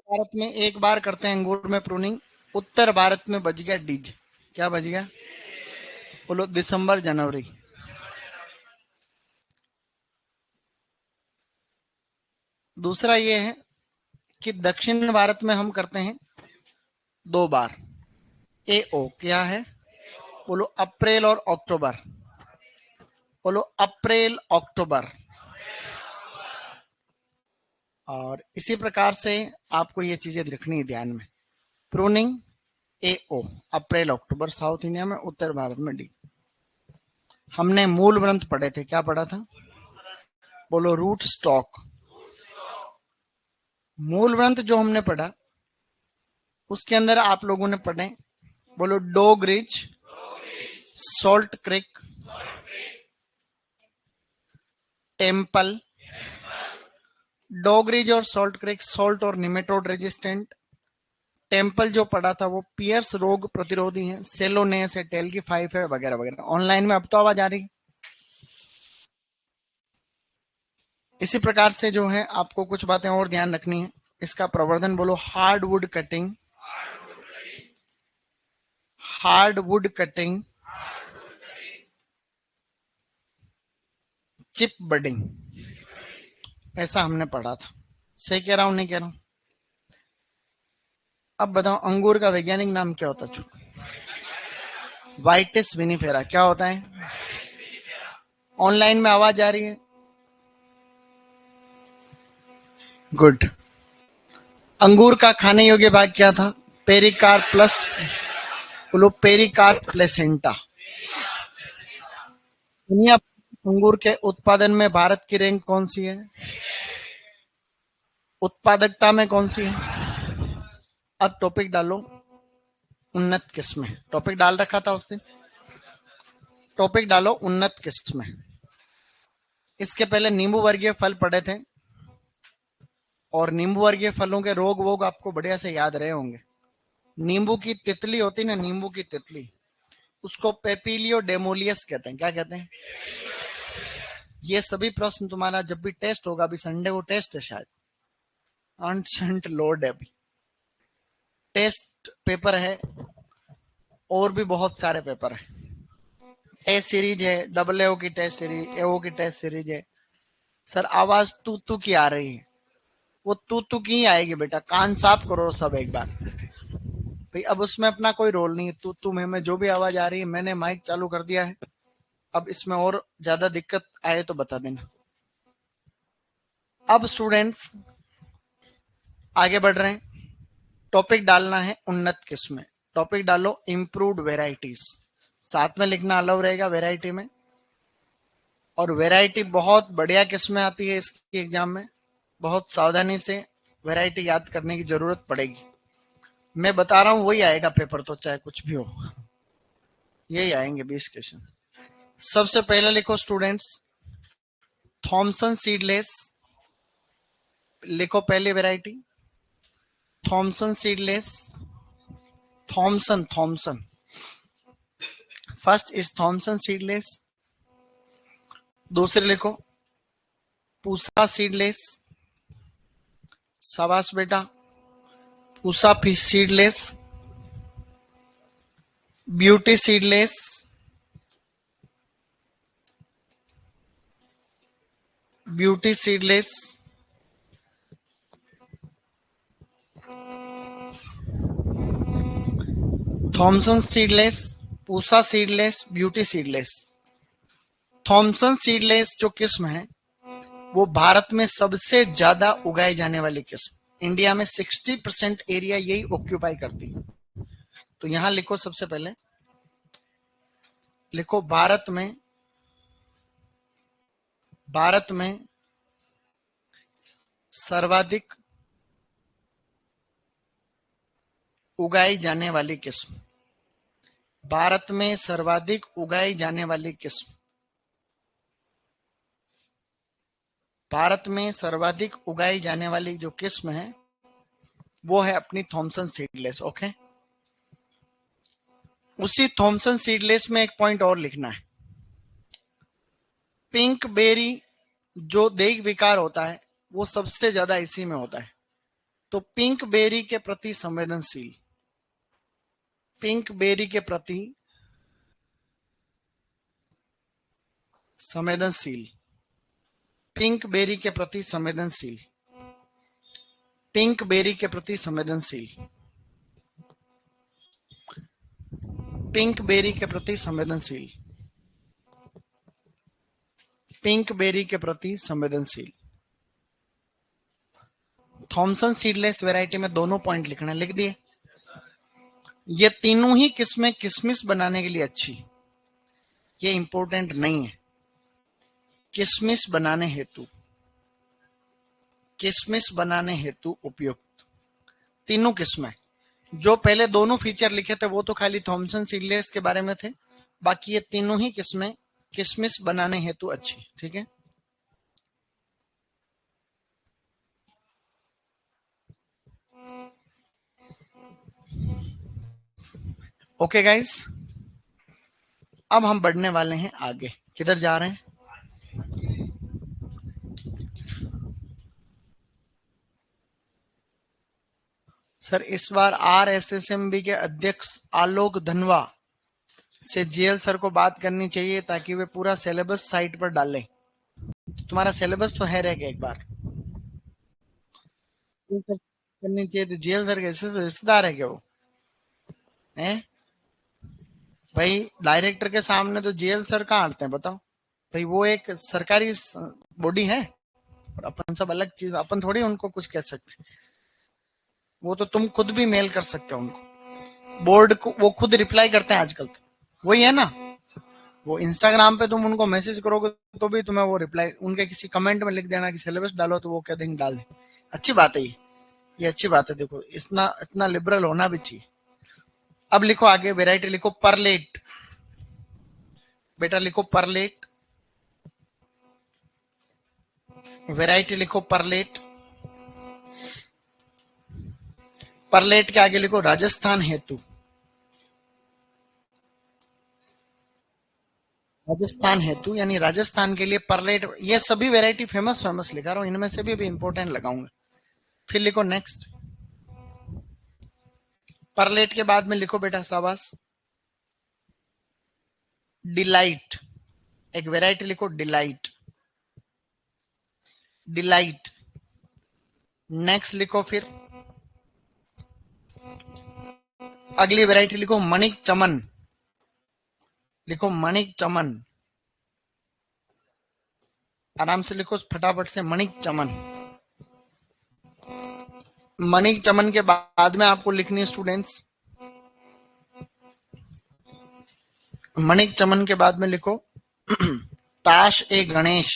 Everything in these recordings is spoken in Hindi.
भारत में एक बार करते हैं अंगूर में प्रूनिंग, उत्तर भारत में बच गया डीज। क्या बच गया? बोलो, दिसंबर जनवरी। दूसरा ये है कि दक्षिण भारत में हम करते हैं 2 बार। ए ओ क्या है? बोलो, अप्रैल और अक्टूबर। बोलो, अप्रैल अक्टूबर। और इसी प्रकार से आपको ये चीजें रखनी है ध्यान में। प्रूनिंग ए ओ, अप्रैल अक्टूबर साउथ इंडिया में, उत्तर भारत में डी। हमने मूल ग्रंथ पढ़े थे, क्या पढ़ा था? बोलो, रूट स्टॉक। मूल ग्रंथ जो हमने पढ़ा उसके अंदर आप लोगों ने पढ़े, बोलो, डोग रिच, सॉल्ट क्रिक, टेम्पल। डोग रिज और सॉल्ट क्रिक सॉल्ट और निमेटोड रेजिस्टेंट। टेम्पल जो पढ़ा था वो पियर्स रोग प्रतिरोधी है, सेलोनेस है, टेल की 5 है, वगैरह वगैरह। ऑनलाइन में अब तो आवाज आ रही। इसी प्रकार से जो है आपको कुछ बातें और ध्यान रखनी है। इसका प्रवर्धन, बोलो, hardwood cutting, hardwood cutting, chip budding, ऐसा हमने पढ़ा था। सही कह रहा हूं नहीं कह रहा हूं? अब बताओ, अंगूर का वैज्ञानिक नाम क्या होता है? वाइटिस विनिफेरा। क्या होता है? ऑनलाइन में आवाज आ रही है? गुड। अंगूर का खाने योग्य भाग क्या था? पेरिकार्प प्लस, बोलो, पेरिकार्प प्लेसेंटा। दुनिया अंगूर के उत्पादन में भारत की रैंक कौन सी है? उत्पादकता में कौन सी है? अब टॉपिक डालो, उन्नत किस्में। टॉपिक डाल रखा था उस दिन। टॉपिक डालो, उन्नत किस्में। इसके पहले नींबू वर्गीय फल पढ़े थे, और नींबू वर्गीय फलों के रोग वोग आपको बढ़िया से याद रहे होंगे। नींबू की तितली होती ना, नींबू की तितली, उसको पेपिलियो डेमोलियस कहते हैं। क्या कहते हैं? ये सभी प्रश्न तुम्हारा जब भी टेस्ट होगा, अभी संडे को टेस्ट है शायद, अनशंट लोड है अभी, टेस्ट पेपर है, और भी बहुत सारे पेपर है। टेस्ट सीरीज है, डबल एओ की टेस्ट सीरीज, एओ की टेस्ट सीरीज है। सर आवाज तू तू की आ रही है, वो तू तू की ही आएगी बेटा, कान साफ करो सब एक बार भाई। अब उसमें अपना कोई रोल नहीं है, तू तू में जो भी आवाज आ रही है, मैंने माइक चालू कर दिया है। अब इसमें और ज्यादा दिक्कत आए तो बता देना। अब स्टूडेंट्स आगे बढ़ रहे हैं। टॉपिक डालना है उन्नत किस्में। टॉपिक डालो, इम्प्रूव्ड वेराइटीज। साथ में लिखना अलाउ रहेगा वेराइटी में। और वैरायटी बहुत बढ़िया किस्में आती है इसकी एग्जाम में, बहुत सावधानी से वैरायटी याद करने की जरूरत पड़ेगी। मैं बता रहा हूं वही आएगा पेपर, तो चाहे कुछ भी हो यही आएंगे 20 क्वेश्चन। सबसे पहले लिखो स्टूडेंट्स, थॉमसन सीडलेस। लिखो पहली वैरायटी, Thompson seedless. Thompson, Thompson, first is Thompson seedless. दूसरे लिखो पूसा सीडलेस। शाबाश बेटा, पूसा फिश seedless. Beauty seedless. Beauty seedless. Thompson seedless, Pusa seedless, beauty seedless. Thompson seedless जो किस्म है वो भारत में सबसे ज्यादा उगाई जाने वाली किस्म, इंडिया में 60% एरिया यही ऑक्यूपाई करती है। तो यहां लिखो, सबसे पहले लिखो, भारत में सर्वाधिक उगाई जाने वाली किस्म। भारत में सर्वाधिक उगाई जाने वाली किस्म, भारत में सर्वाधिक उगाई जाने वाली जो किस्म है वो है अपनी थॉमसन सीडलेस। ओके, उसी थॉमसन सीडलेस में एक पॉइंट और लिखना है, पिंक बेरी जो देह विकार होता है वो सबसे ज्यादा इसी में होता है। तो पिंक बेरी के प्रति संवेदनशील, पिंक बेरी के प्रति संवेदनशील, पिंक बेरी के प्रति संवेदनशील, पिंक बेरी के प्रति संवेदनशील, पिंक बेरी के प्रति संवेदनशील, पिंक बेरी के प्रति संवेदनशील। थॉमसन सीडलेस वैरायटी में दोनों पॉइंट लिखना, लिख दिए। ये तीनों ही किस्में किशमिश बनाने के लिए अच्छी, ये इंपॉर्टेंट नहीं है। किशमिश बनाने हेतु, किशमिश बनाने हेतु उपयुक्त तीनों किस्में। जो पहले दोनों फीचर लिखे थे वो तो खाली थॉमसन सीडलेस के बारे में थे, बाकी ये तीनों ही किस्में किशमिश बनाने हेतु अच्छी। ठीक है, ओके गाइस, अब हम बढ़ने वाले हैं आगे। किधर जा रहे हैं? सर इस बार आरएसएसएमबी के अध्यक्ष आलोक धनवा से जेएल सर को बात करनी चाहिए ताकि वे पूरा सिलेबस साइट पर डालें। तो तुम्हारा सिलेबस तो है रह गया, एक बार करनी चाहिए। तो जेएल सर कैसे रिश्तेदार है क्या वो? हैं भाई, डायरेक्टर के सामने तो जेएल सर कहाँ आते हैं बताओ भाई? वो एक सरकारी बॉडी है और अपन सब अलग चीज, अपन थोड़ी उनको कुछ कह सकते। वो तो तुम खुद भी मेल कर सकते हो उनको, बोर्ड को वो खुद रिप्लाई करते हैं आजकल। तो वही है ना, वो इंस्टाग्राम पे तुम उनको मैसेज करोगे तो भी तुम्हें वो रिप्लाई, उनके किसी कमेंट में लिख देना कि सिलेबस डालो तो वो कह देंगे डाल दे। अच्छी बात है ये अच्छी बात है। देखो इतना इतना लिबरल होना भी चाहिए। अब लिखो आगे, वेराइटी लिखो परलेट, बेटा लिखो परलेट, वेराइटी लिखो परलेट, परलेट के आगे लिखो राजस्थान हेतु, राजस्थान हेतु यानी राजस्थान के लिए परलेट। ये सभी वैरायटी फेमस फेमस लिखा रहा हूं, इनमें से भी इंपॉर्टेंट लगाऊंगा। फिर लिखो नेक्स्ट, परलेट के बाद में लिखो बेटा शाबाश डिलाइट, एक वैरायटी लिखो डिलाइट, डिलाइट। नेक्स्ट लिखो फिर अगली वैरायटी लिखो मणिक चमन, लिखो मणिक चमन, आराम से लिखो फटाफट से मणिक चमन। मणिक चमन के बाद में आपको लिखनी है स्टूडेंट्स, मणिक चमन के बाद में लिखो ताश ए गणेश,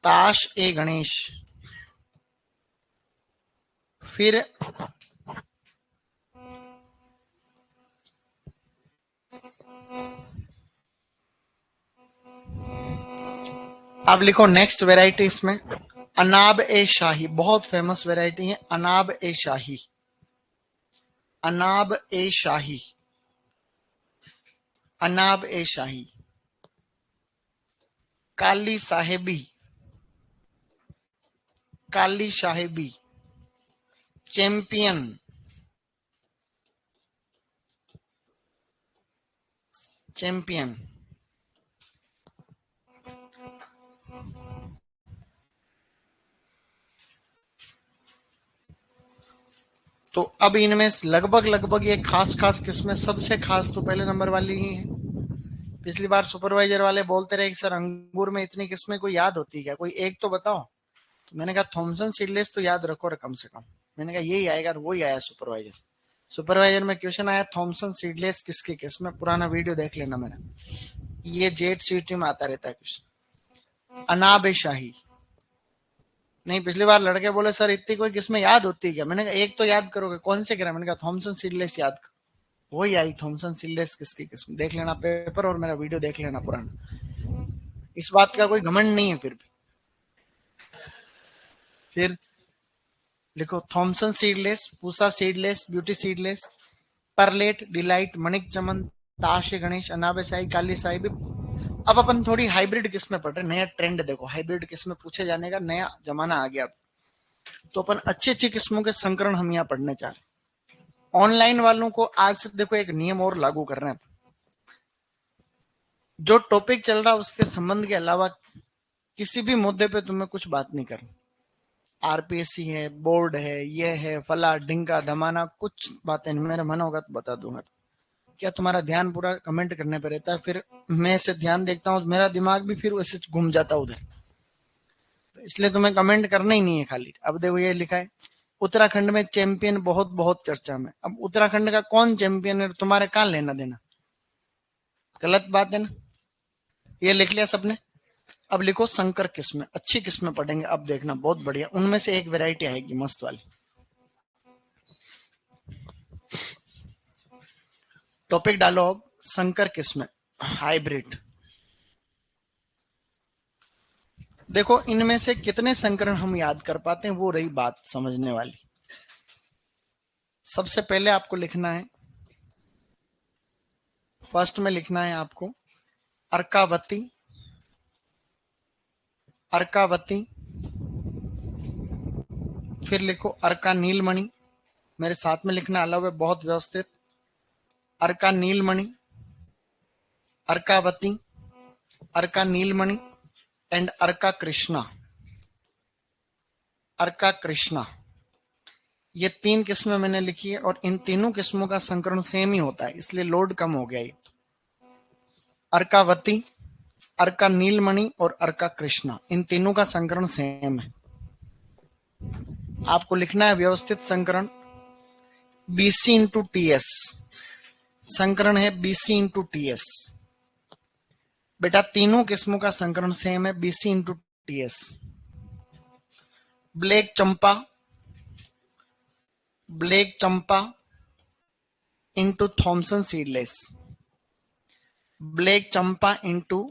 ताश ए गणेश। फिर अब लिखो नेक्स्ट वैरायटी इसमें अनाब ए शाही, बहुत फेमस वैरायटी है अनाब ए शाही, अनाब ए शाही, अनाब ए शाही। काली साहेबी, काली साहेबी, चैंपियन, चैंपियन। तो अब इनमें लगभग लगभग ये खास खास किस्में, सबसे खास तो पहले नंबर वाली ही है। पिछली बार सुपरवाइजर वाले बोलते रहे कि सर अंगूर में इतनी किस्में कोई याद होती है क्या, कोई एक तो बताओ। तो मैंने कहा थॉमसन सीडलेस तो याद रखो कम से कम। मैंने कहा यही आएगा, वही आया सुपरवाइजर। सुपरवाइजर में क्वेश्चन आया थॉमसन सीडलेस किसके किस्में, पुराना वीडियो देख लेना मेरा, ये जेट सीटी में आता रहता है क्वेश्चन। अनाब शाही नहीं, पिछली बार लड़के बोले सर इतनी कोई किस्में याद होती है क्या? मैंने कहा एक तो याद करोगे, कौन से गिरा? मैंने कहा थॉमसन सीडलेस याद करो, वही आई थॉमसन सीडलेस किसकी किस्म। देख लेना पेपर और मेरा वीडियो देख लेना पुराना, इस बात का कोई घमंड नहीं है। फिर लिखो Thompson seedless, Pusa seedless, beauty Seedless, Perlette, Delight, Manik Chaman, Tash Ganesh, अनाबे Sai, काली साई भी। अब अपन थोड़ी हाइब्रिड किस्में पढ़ रहे, नया ट्रेंड देखो, हाइब्रिड किस्में पूछे जाने का नया जमाना आ गया। तो अपन अच्छी अच्छी किस्मों के संकरण हम यहाँ पढ़ने चाह रहे हैं। ऑनलाइन वालों को आज से देखो एक नियम और लागू कर रहे हैं, जो टॉपिक चल रहा है उसके संबंध के अलावा किसी भी मुद्दे पे तुम्हें कुछ बात नहीं करनी। आरपीएससी है, बोर्ड है, ये है, फला ढिंका धमाना, कुछ बातें नहीं। मेरा मन होगा तो बता दूंगा। क्या तुम्हारा ध्यान पूरा कमेंट करने पे रहता है, फिर मैं से ध्यान देखता हूँ, मेरा दिमाग भी फिर वैसे घूम जाता उधर, इसलिए तुम्हें कमेंट करना ही नहीं है खाली। अब देखो ये लिखा है, उत्तराखंड में चैंपियन बहुत बहुत चर्चा में। अब उत्तराखंड का कौन चैंपियन है, तुम्हारे कहां लेना देना? गलत बात है ना। ये लिख लिया सबने। अब लिखो संकर किस्में, अच्छी किस्में पढ़ेंगे। अब देखना बहुत बढ़िया, उनमें से एक वैरायटी आएगी मस्त वाली। टॉपिक डालो अब, संकर किस्में, हाइब्रिड। देखो इनमें से कितने संकरण हम याद कर पाते हैं, वो रही बात समझने वाली। सबसे पहले आपको लिखना है, फर्स्ट में लिखना है आपको अर्कावती। अर्कावती, फिर लिखो अर्का नीलमणि। मेरे साथ में लिखना अलावा बहुत व्यवस्थित। अर्का नीलमणि, अर्कावती, अर्का नीलमणि एंड अर्का कृष्णा। अर्का कृष्णा, ये तीन किस्में मैंने लिखी है और इन तीनों किस्मों का संकरण सेम ही होता है, इसलिए लोड कम हो गया। ये अर्कावती, अर्का नीलमणि और अर्का कृष्णा, इन तीनों का संकरण सेम है। आपको लिखना है व्यवस्थित संकरण बीसी इंटू टी एस। संकरण है बीसी इंटू टी एस। बेटा तीनों किस्मों का संकरण सेम है, BC into T S. Black Champa, Black Champa into Thompson Seedless. Black Champa into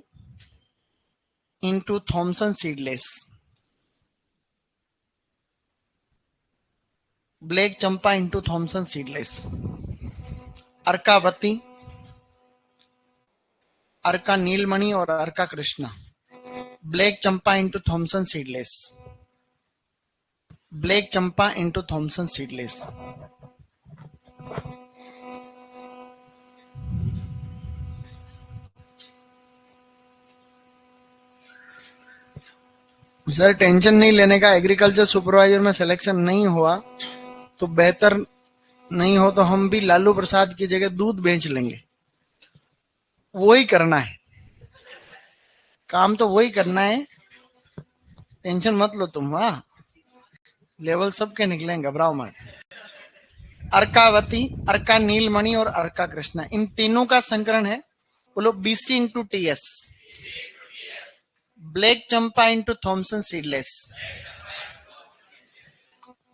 Thompson Seedless. Black Champa into Thompson Seedless. Arkavati, Arka Neelamani और Arka Krishna. Black Champa into Thompson Seedless. Black Champa into Thompson Seedless. Sir tension नहीं लेने का, एग्रीकल्चर सुपरवाइजर में सिलेक्शन नहीं हुआ तो बेहतर नहीं हो तो हम भी लालू प्रसाद की जगह दूध बेच लेंगे। वही करना है, काम तो वही करना है, टेंशन मत लो तुम। हाँ, लेवल सबके निकलेंगे, घबराओ मत। अर्कावती, अर्का नीलमणि और अर्का कृष्णा, इन तीनों का संकरण है, बोलो BC into T S. Black Champa into Thompson Seedless.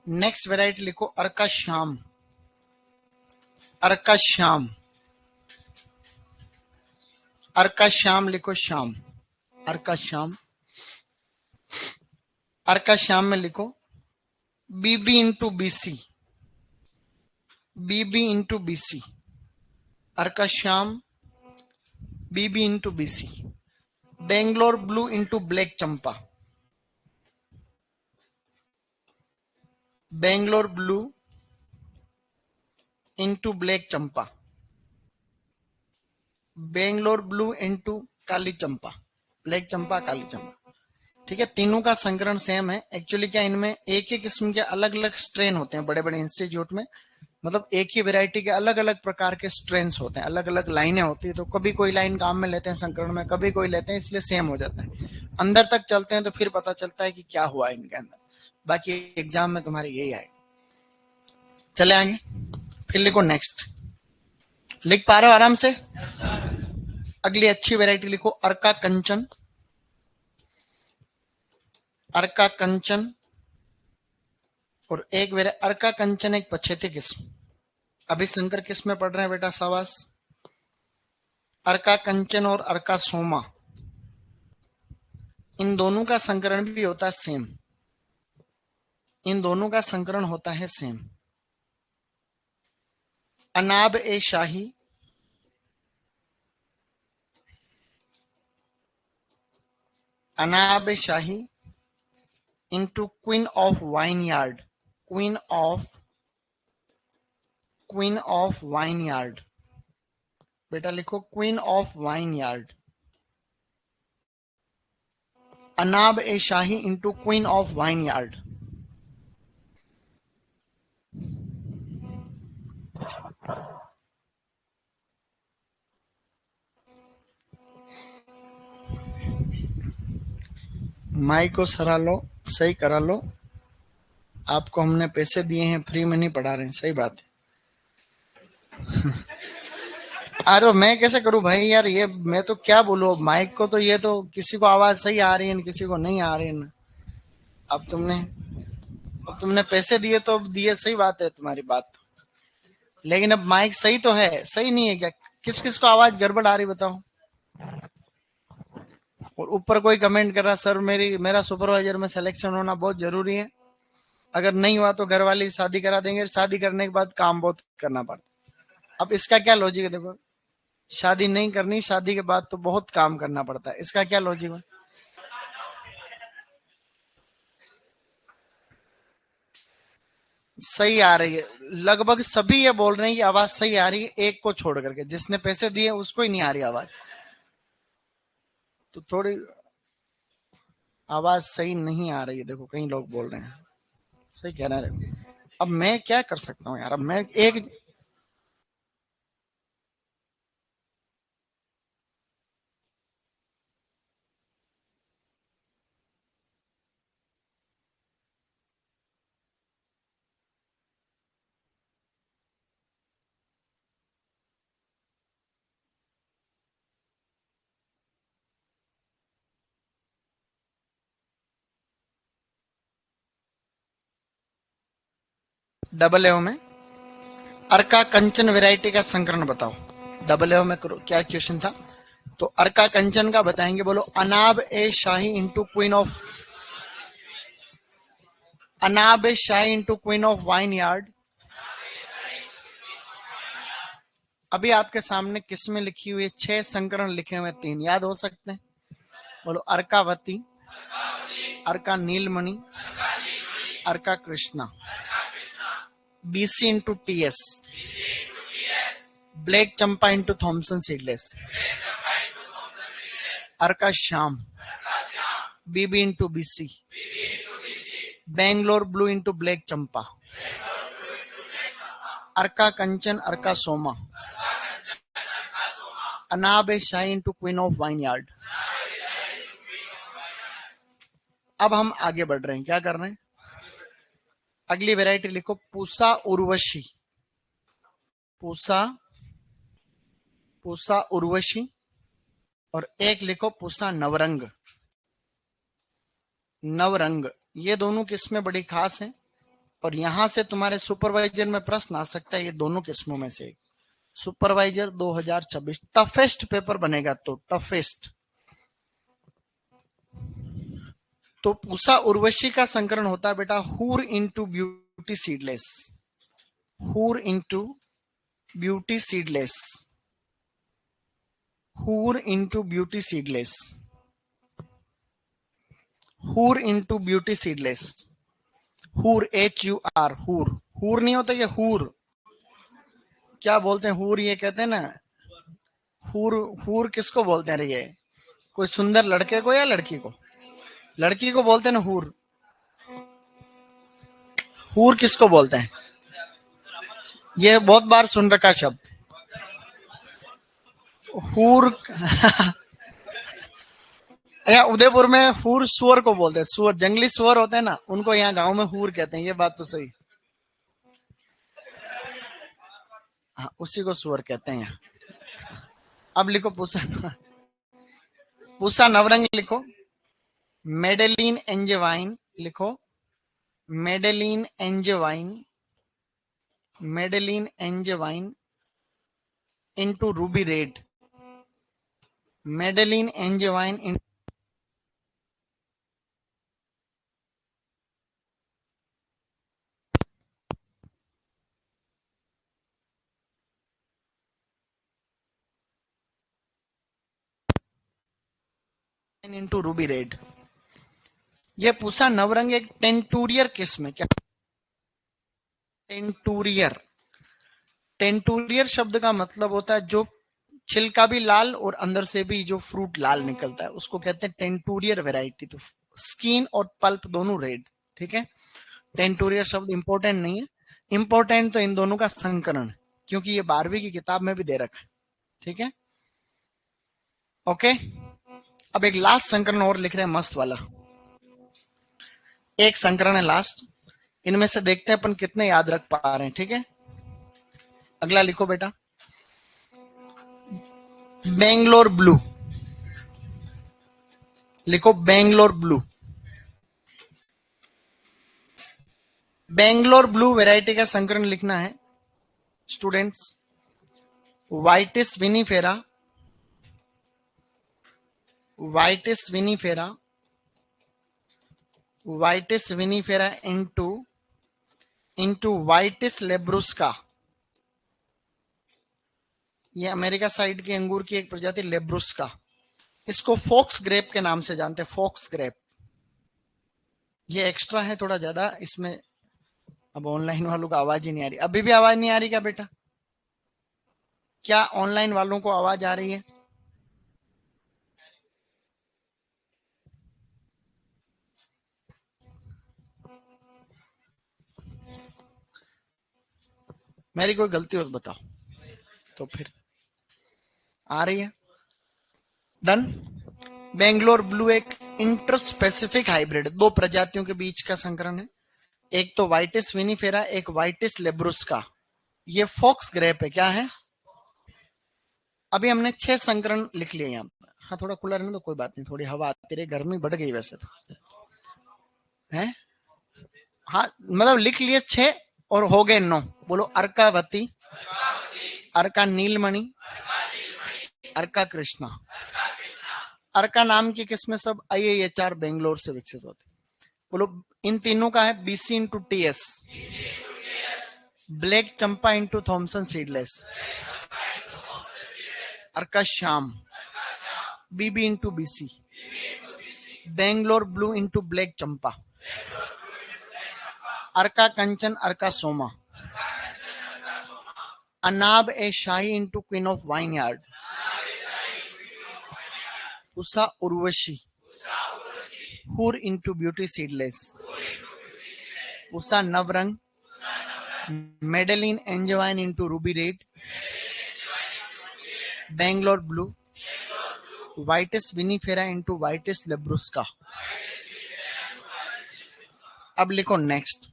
Next variety लिखो अर्का श्याम। अर्का श्याम, अर्का श्याम लिखो श्याम। अर्का श्याम, अर्का श्याम में लिखो BB into BC. BB into BC. Arka Shyam, BB into BC. Bangalore Blue into Black Champa. Bangalore Blue into Black Champa. Bangalore Blue into काली चंपा। ब्लैक चंपा, काली चंपा। ठीक है, तीनों का संकरण सेम है। एक्चुअली क्या इनमें एक ही किस्म के अलग अलग स्ट्रेन होते हैं बड़े बड़े इंस्टीट्यूट में, मतलब एक ही वैरायटी के अलग अलग प्रकार के स्ट्रेन्स होते हैं, अलग अलग लाइनें होती है। तो कभी कोई लाइन काम में लेते हैं संकरण में, कभी कोई लेते हैं, इसलिए सेम हो जाता है। अंदर तक चलते हैं तो फिर पता चलता है कि क्या हुआ इनके अंदर। बाकी एग्जाम में तुम्हारे यही आएगा। चले आगे, फिर लिखो नेक्स्ट। लिख पा रहे हो आराम से? अगली अच्छी वैरायटी लिखो अर्का कंचन। अर्का कंचन और एक अर्का कंचन एक पछेती किस्म। अभी संकर किस्म में पढ़ रहे हैं बेटा, सावास। अर्का कंचन और अर्का सोमा, इन दोनों का संकरण भी होता है सेम। इन दोनों का संकरण होता है same. Anab e Shahi, Anab e Shahi into queen of vineyard. Queen of vineyard. बेटा लिखो queen of vineyard. Anab e Shahi into queen of vineyard. Mike को सरा लो, सही करा लो. आपको हमने पैसे दिए हैं, फ्री में नहीं पढ़ा रहे हैं. सही बात है. अरे मैं कैसे करूं भाई यार, ये मैं तो क्या बोलूं माइक को. तो ये तो किसी को आवाज सही आ रही है, किसी को नहीं आ रही है. अब तुमने पैसे दिए तो दिए, सही बात है तुम्हारी बात. लेकिन अब माइक सही तो है, सही नहीं है क्या? किस किस को आवाज गड़बड़ आ रही बताओ. और ऊपर कोई कमेंट कर रहा, सर मेरा सुपरवाइजर में सिलेक्शन होना बहुत जरूरी है. अगर नहीं हुआ तो घर वाले शादी करा देंगे. शादी करने के बाद काम बहुत करना पड़ता. अब इसका क्या लॉजिक है? देखो, शादी नहीं करनी, शादी के बाद तो बहुत काम करना पड़ता है. इसका क्या लॉजिक है? सही आ रही है. लगभग सभी ये बोल रहे हैं कि आवाज सही आ रही है, एक को छोड़ करके. जिसने पैसे दिए उसको ही नहीं आ रही आवाज. तो थोड़ी आवाज सही नहीं आ रही है. देखो कई लोग बोल रहे हैं. सही कह रहे हैं. अब मैं क्या कर सकता हूँ यार? अब मैं एक डबल एओ में अर्का कंचन वैरायटी का संकरण बताओ. डबल एओ में क्या क्वेश्चन था? तो अर्का कंचन का बताएंगे. बोलो Anab e Shahi into queen of, Anab e Shahi into queen of vineyard. अभी आपके सामने किस्में लिखी हुई है, 6 संकरण लिखे हुए, 3 याद हो सकते हैं. बोलो Arkavati, Arka Neelamani, Arka Krishna. BC into TS, Black Champa into Thompson Seedless, Arka Shyam, BB into BC, Bangalore Blue into Black Champa, Arka Kanchan, Arka Soma, Anab e Shahi into queen of vineyard. अब हम आगे बढ़ रहे हैं. क्या कर रहे हैं? अगली वैरायटी लिखो पूसा उर्वशी. पूसा, पूसा उर्वशी. और एक लिखो पूसा नवरंग. नवरंग. ये दोनों किस्में बड़ी खास हैं. और यहां से तुम्हारे सुपरवाइजर में प्रश्न आ सकता है ये दोनों किस्मों में से. सुपरवाइजर 2026 टफेस्ट पेपर बनेगा. तो टफेस्ट. तो पूसा उर्वशी का संकरण होता है बेटा हूर इंटू ब्यूटी सीडलेस. हूर इंटू ब्यूटी सीडलेस. हूर इंटू ब्यूटी सीडलेस. हूर इंटू ब्यूटी सीडलेस. हूर HUR. हूर. हूर नहीं होता ये हूर. क्या बोलते हैं हूर? ये कहते हैं ना हूर. हूर किसको बोलते हैं? ये कोई सुंदर लड़के को या लड़की को? लड़की को बोलते हैं ना हूर. हूर किसको बोलते हैं? ये बहुत बार सुन रखा शब्द हूर. या उदयपुर में हूर सुअर को बोलते हैं. सुअर, जंगली सुअर होते हैं ना, उनको यहाँ गांव में हूर कहते हैं. ये बात तो सही. हाँ, उसी को सुअर कहते हैं यहाँ. अब लिखो पूसा. पूसा नवरंग लिखो. मेडेलिन एंजेवाइन लिखो. Madeleine Angevine. Madeleine Angevine into Ruby Red. Madeleine Angevine into Ruby Red. ये पूसा नवरंग एक टेंटूरियर किस्म है। क्या टेंटूरियर? टेंटूरियर शब्द का मतलब होता है जो छिलका भी लाल और अंदर से भी जो फ्रूट लाल निकलता है, उसको कहते हैं टेंटूरियर वैरायटी। तो स्किन और पल्प दोनों रेड। ठीक है, टेंटूरियर शब्द इंपॉर्टेंट नहीं है, इंपॉर्टेंट तो इन दोनों का संकरण है, क्योंकि ये 12वीं की किताब में भी दे रखा है। ठीक है, ओके। अब एक लास्ट संकरण और लिख रहे हैं, मस्त वाला एक संकरण है लास्ट। इनमें से देखते हैं अपन कितने याद रख पा रहे हैं। ठीक है, अगला लिखो बेटा, बेंगलोर ब्लू। लिखो Bangalore Blue. Bangalore Blue variety का संकरण लिखना है students, Vitis vinifera, Vitis vinifera, Vitis vinifera into Vitis labrusca. ये अमेरिका साइड के अंगूर की एक प्रजाति लेब्रुस्का। इसको फोक्स ग्रेप के नाम से जानते हैं, फोक्स ग्रेप। ये एक्स्ट्रा है थोड़ा ज्यादा इसमें। अब ऑनलाइन वालों को आवाज ही नहीं आ रही, अभी भी आवाज नहीं आ रही क्या बेटा? क्या ऑनलाइन वालों को आवाज आ रही है? मेरी कोई गलती हो तो बताओ, तो फिर आ रही है। डन। बेंगलोर ब्लू एक इंटरस्पेसिफिक हाइब्रिड, दो प्रजातियों के बीच का संकरण है। एक तो वाइटिस विनीफेरा, एक वाइटिस लेब्रुस्का। ये फॉक्स ग्रेप है। क्या है? अभी हमने 6 संकरण लिख लिए यहाँ। हाँ, थोड़ा खुला रहने तो कोई बात नहीं, थोड़ी हवा आती रही, गर्मी बढ़ गई वैसे तो है। हाँ, मतलब लिख लिए 6 और हो गए 9। बोलो, अर्कावती, अर्का नीलमणि, अर्का कृष्णा। अर्का नाम की किस्में सब IIHR बेंगलोर से विकसित होती। बोलो, इन तीनों का है BC into TS, Black Champa into Thompson Seedless, Arka Shyam, BB into BC, Bangalore Blue into Black Champa, Arka Kanchan, Arka Soma, Anab e Shahi into queen of vineyard, Usha Urvashi, Hur into Beauty Seedless, Usha Navrang, Madeleine Angevine into Ruby Red, Bangalore Blue, Vitis vinifera into Vitis labrusca. अब लिखो नेक्स्ट।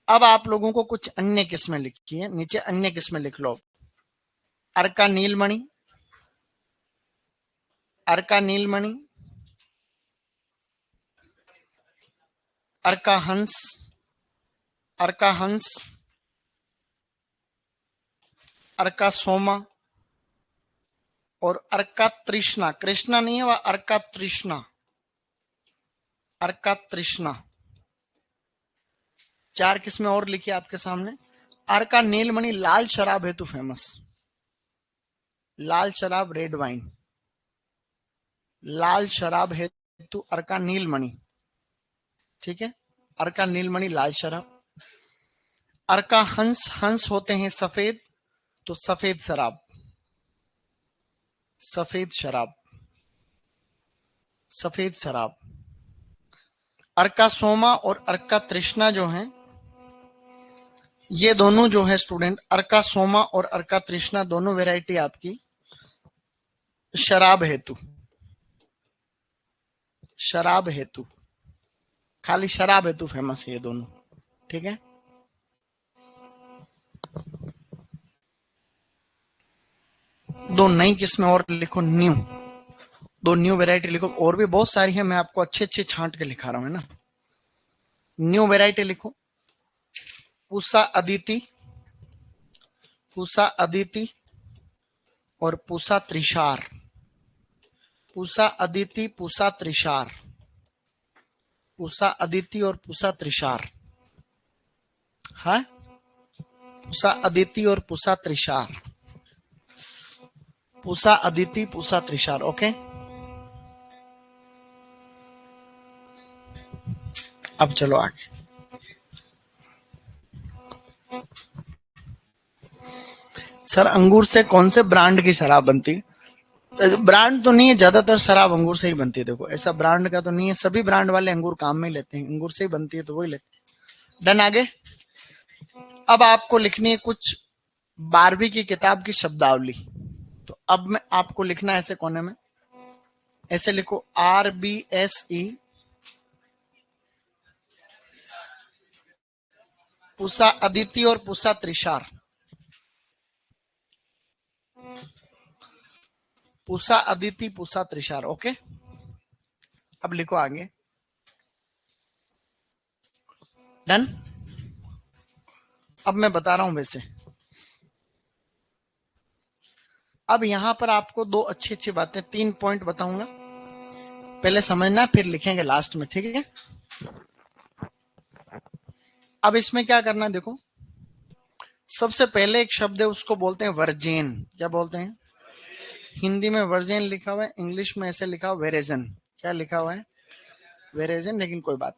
अब आप लोगों को कुछ अन्य किस्में लिखी है, नीचे अन्य किस्में लिख लो। अर्का नीलमणि, अर्का नीलमणि, अर्का हंस, अर्का हंस, अर्का सोमा और अर्का तृष्णा। कृष्णा नहीं है वह, अर्का तृष्णा, अर्का तृष्णा। 4 किस्में और लिखी आपके सामने। अर्का नीलमणि लाल शराब हेतु फेमस, लाल शराब रेड वाइन, लाल शराब हेतु अर्का नीलमणि। ठीक है, अर्का नीलमणि लाल शराब। अर्का हंस, हंस होते हैं सफेद, तो सफेद शराब, सफेद शराब, सफेद शराब। अर्का सोमा और अर्का तृष्णा जो है, ये दोनों जो है स्टूडेंट, अर्का सोमा और अर्का तृष्णा दोनों वैरायटी आपकी शराब हेतु, शराब हेतु, खाली शराब हेतु फेमस है ये दोनों। ठीक है, दो नई किस्में और लिखो, न्यू, दो न्यू वैरायटी लिखो। और भी बहुत सारी है, मैं आपको अच्छे अच्छे छांट के लिखा रहा हूं, है ना। न्यू वैरायटी लिखो, पूसा अदिति, पूसा अदिति और पूसा त्रिशार, पूसा अदिति, पूसा त्रिशार, पूसा अदिति और पूसा त्रिशार। है पूसा अदिति और पूसा त्रिशार, पूसा अदिति, पूसा त्रिशार। ओके, अब चलो आगे। सर अंगूर से कौन से ब्रांड की शराब बनती है? ब्रांड तो नहीं है, ज्यादातर शराब अंगूर से ही बनती है। देखो ऐसा ब्रांड का तो नहीं है, सभी ब्रांड वाले अंगूर काम में ही लेते हैं, अंगूर से ही बनती है तो वही लेते हैं। डन। आगे अब आपको लिखनी है कुछ 12वीं की किताब की शब्दावली। तो अब मैं आपको लिखना है ऐसे कोने में, ऐसे लिखो RBSE पूसा अदिति और पूसा त्रिशार। पूसा अदिति पूसा त्रिशार। ओके अब लिखो आगे। डन। अब मैं बता रहा हूं वैसे। अब यहां पर आपको दो अच्छी अच्छी बातें, 3 पॉइंट बताऊंगा, पहले समझना फिर लिखेंगे लास्ट में, ठीक है? अब इसमें क्या करना है देखो, सबसे पहले एक शब्द है उसको बोलते हैं वर्जेन। क्या बोलते हैं? हिंदी में वर्जेन लिखा हुआ है, इंग्लिश में ऐसे लिखा हुआ वेरेजन। क्या लिखा हुआ है? वेरेजन, लेकिन कोई बात।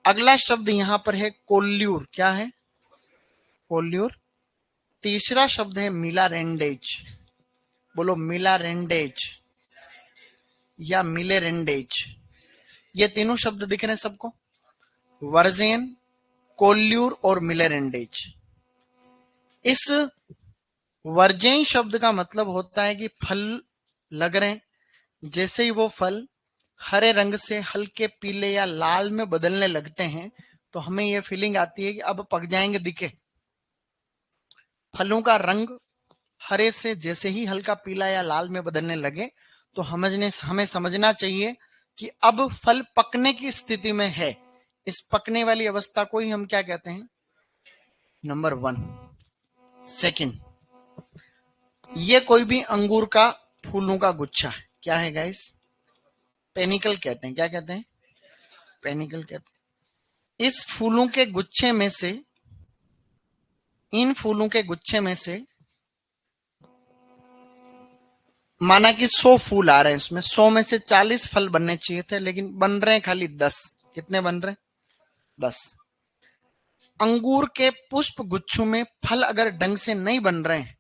अगला शब्द यहां पर है कोल्यूर। क्या है? कोल्यूर। तीसरा शब्द है मिला रेंडेज। बोलो मिला रेंडेज या मिले रेंडेज। ये तीनों शब्द दिख रहे हैं सबको, वर्जेन, कोल्यूर और मिले रेंडेज। इस वर्जेन शब्द का मतलब होता है कि फल लग रहे हैं, जैसे ही वो फल हरे रंग से हल्के पीले या लाल में बदलने लगते हैं तो हमें यह फीलिंग आती है कि अब पक जाएंगे दिखे। फलों का रंग हरे से जैसे ही हल्का पीला या लाल में बदलने लगे तो हमें समझना चाहिए कि अब फल पकने की स्थिति में है। इस पकने वाली अवस्था को ही हम क्या कहते हैं? नंबर 1। सेकंड, ये कोई भी अंगूर का फूलों का गुच्छा है। क्या है गाइस? पेनिकल कहते हैं। क्या कहते हैं? पेनिकल कहते हैं। इस फूलों के गुच्छे में से, इन फूलों के गुच्छे में से माना कि 100 फूल आ रहे हैं, इसमें 100 में से 40 फल बनने चाहिए थे, लेकिन बन रहे हैं खाली 10। कितने बन रहे हैं? 10। अंगूर के पुष्प गुच्छों में फल अगर ढंग से नहीं बन रहे हैं,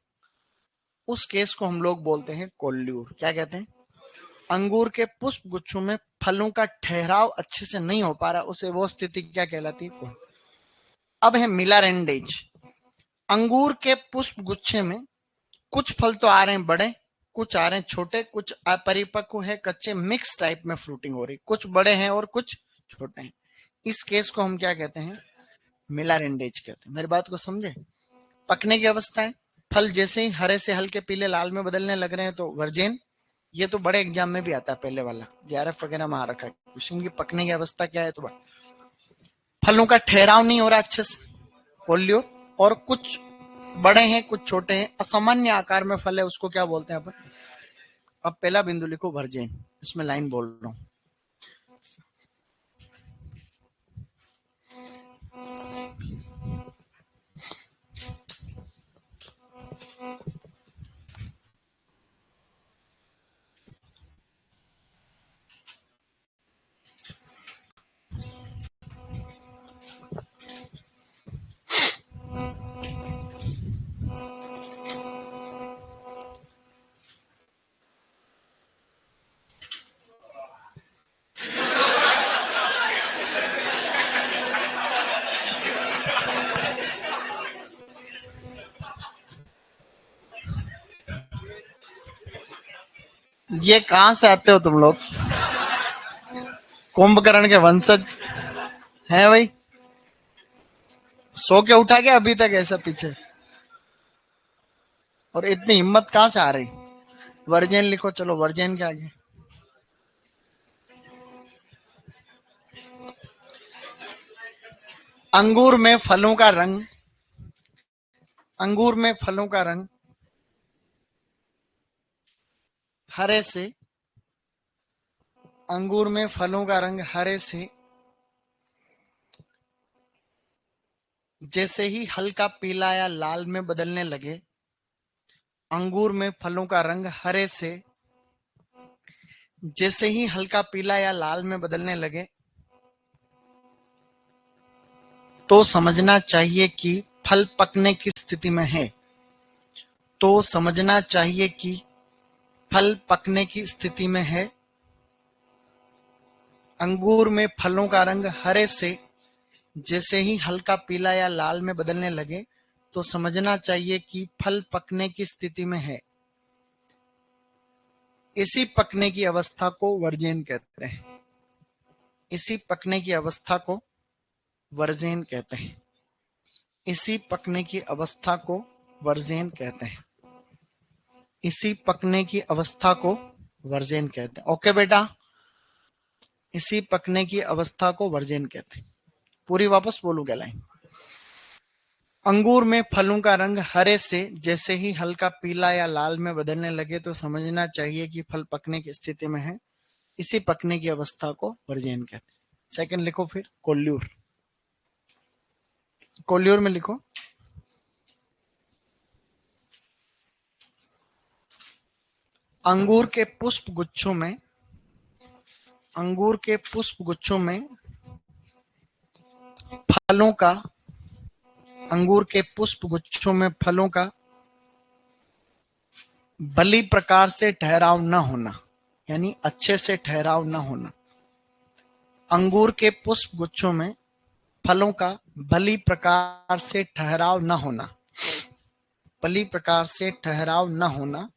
उस केस को हम लोग बोलते हैं कोल्यूर। क्या कहते हैं? अंगूर के पुष्प गुच्छों में फलों का ठहराव अच्छे से नहीं हो पा रहा, उसे वो स्थिति क्या कहलाती है? अब है मिला रेंडेज। अंगूर के पुष्प गुच्छे में कुछ फल तो आ रहे हैं बड़े, कुछ आ रहे हैं छोटे, कुछ अपरिपक्व है, कच्चे, मिक्स टाइप में फ्रूटिंग हो रही, कुछ बड़े हैं और कुछ छोटे हैं। इस केस को हम क्या कहते हैं? मिला रेंडेज कहते हैं। मेरी बात को समझे? पकने की अवस्था है, फल जैसे ही हरे से हल्के पीले लाल में बदलने लग रहे हैं तो वर्जेन। ये तो बड़े एग्जाम में भी आता है, पहले वाला JRF वगैरह में आ रखा है क्वेश्चन की पकने की अवस्था क्या है। तो फलों का ठहराव नहीं हो रहा अच्छे से, कोल्यूर। और कुछ बड़े हैं कुछ छोटे हैं, असामान्य आकार में फल है, उसको क्या बोलते हैं अपन? अब पहला बिंदु लिखो वर्जेन, इसमें लाइन बोल रहा हूं। ये कहां से आते हो तुम लोग? कुंभकर्ण के वंशज हैं भाई? सो के उठा के अभी तक ऐसा पीछे, और इतनी हिम्मत कहां से आ रही? वर्जेन लिखो, चलो वर्जेन के आगे। अंगूर में फलों का रंग, अंगूर में फलों का रंग हरे से, अंगूर में फलों का रंग हरे से जैसे ही हल्का पीला या लाल में बदलने लगे, अंगूर में फलों का रंग हरे से जैसे ही हल्का पीला या लाल में बदलने लगे, तो समझना चाहिए कि फल पकने की स्थिति में है। तो समझना चाहिए कि फल पकने की स्थिति में है। अंगूर में फलों का रंग हरे से जैसे ही हल्का पीला या लाल में बदलने लगे तो समझना चाहिए कि फल पकने की स्थिति में है। इसी पकने की अवस्था को वर्जेन कहते हैं। इसी पकने की अवस्था को वर्जेन कहते हैं। इसी पकने की अवस्था को वर्जेन कहते हैं। इसी पकने की अवस्था को वर्जेन कहते हैं। ओके बेटा, इसी पकने की अवस्था को वर्जेन कहते हैं। पूरी वापस बोलूं क्या लाइन? अंगूर में फलों का रंग हरे से जैसे ही हल्का पीला या लाल में बदलने लगे तो समझना चाहिए कि फल पकने की स्थिति में है। इसी पकने की अवस्था को वर्जेन कहते हैं। सेकंड लिखो फिर, कोल्यूर। कोल्यूर में लिखो, अंगूर के पुष्प गुच्छों में, अंगूर के पुष्प गुच्छों में फलों का, अंगूर के पुष्प गुच्छों में फलों का भली प्रकार से ठहराव न होना, यानी अच्छे से ठहराव न होना। अंगूर के पुष्प गुच्छों में फलों का भली प्रकार से ठहराव न होना, भली प्रकार से ठहराव न होना,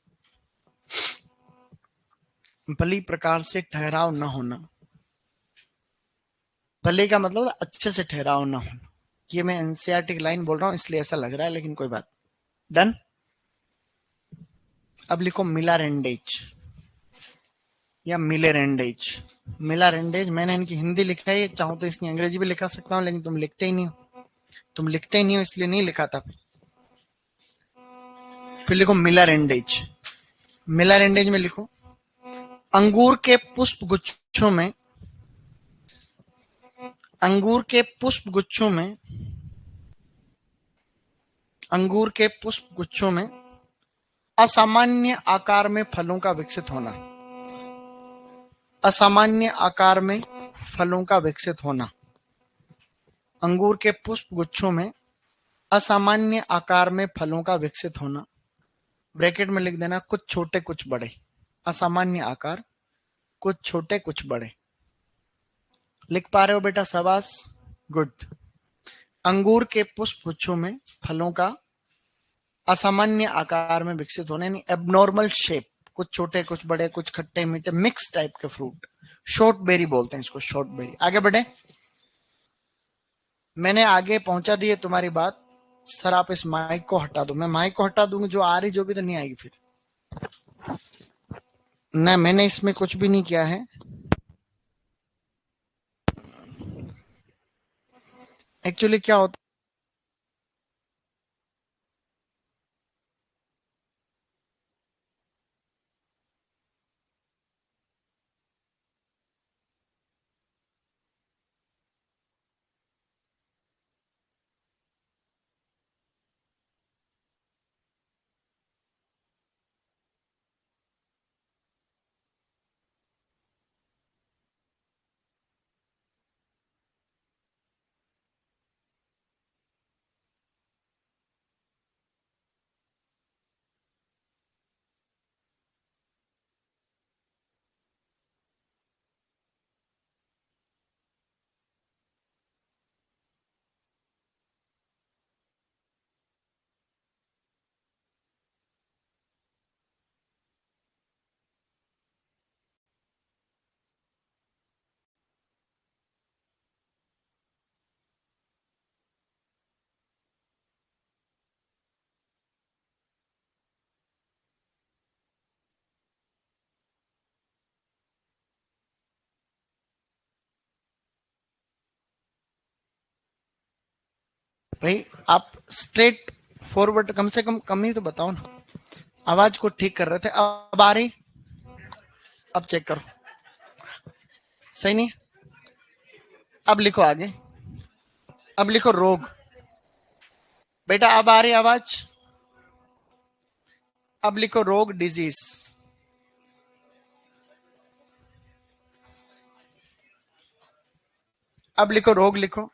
भली प्रकार से ठहराव न होना। भले का मतलब अच्छे से ठहराव न होना। ये मैं एनसीईआरटी की लाइन बोल रहा हूं इसलिए ऐसा लग रहा है, लेकिन कोई बात। डन। अब लिखो मिलारेंडेज या मिलेरेंडेज। मिलारेंडेज मैंने इनकी हिंदी लिखा है, चाहूं तो इसकी अंग्रेजी भी लिखा सकता हूं, लेकिन तुम लिखते ही नहीं हो। तुम लिखते ही नहीं हो इसलिए नहीं लिखा था। फिर लिखो मिलारेंडेज। मिलारेंडेज में लिखो, अंगूर के पुष्प गुच्छों में, अंगूर के पुष्प गुच्छों में, अंगूर के पुष्प गुच्छों में असामान्य आकार में फलों का विकसित होना। असामान्य आकार में फलों का विकसित होना। अंगूर के पुष्प गुच्छों में असामान्य आकार में फलों का विकसित होना। ब्रैकेट में लिख देना कुछ छोटे कुछ बड़े। असामान्य आकार, कुछ छोटे कुछ बड़े। लिख पा रहे हो बेटा? शाबाश, गुड। अंगूर के पुष्प गुच्छों में फलों का असामान्य आकार में विकसित होने, यानी एबनॉर्मल शेप। कुछ छोटे कुछ बड़े, कुछ खट्टे मीठे, मिक्स टाइप के फ्रूट। शॉर्ट बेरी बोलते हैं इसको, शॉर्ट बेरी। आगे बढ़े। मैंने आगे पहुंचा दी है तुम्हारी बात। सर आप इस माइक को हटा दो। मैं माइक को हटा दूंगी, जो आ रही जो भी तो नहीं आएगी फिर। ना मैंने इसमें कुछ भी नहीं किया है। एक्चुअली क्या होता भाई, आप स्ट्रेट फॉरवर्ड कम से कम ही तो बताओ ना। आवाज को ठीक कर रहे थे, अब आ रही? अब चेक करो, सही नहीं? अब लिखो आगे। अब लिखो रोग। बेटा अब आ रही आवाज? अब लिखो रोग, डिजीज। अब लिखो रोग, लिखो।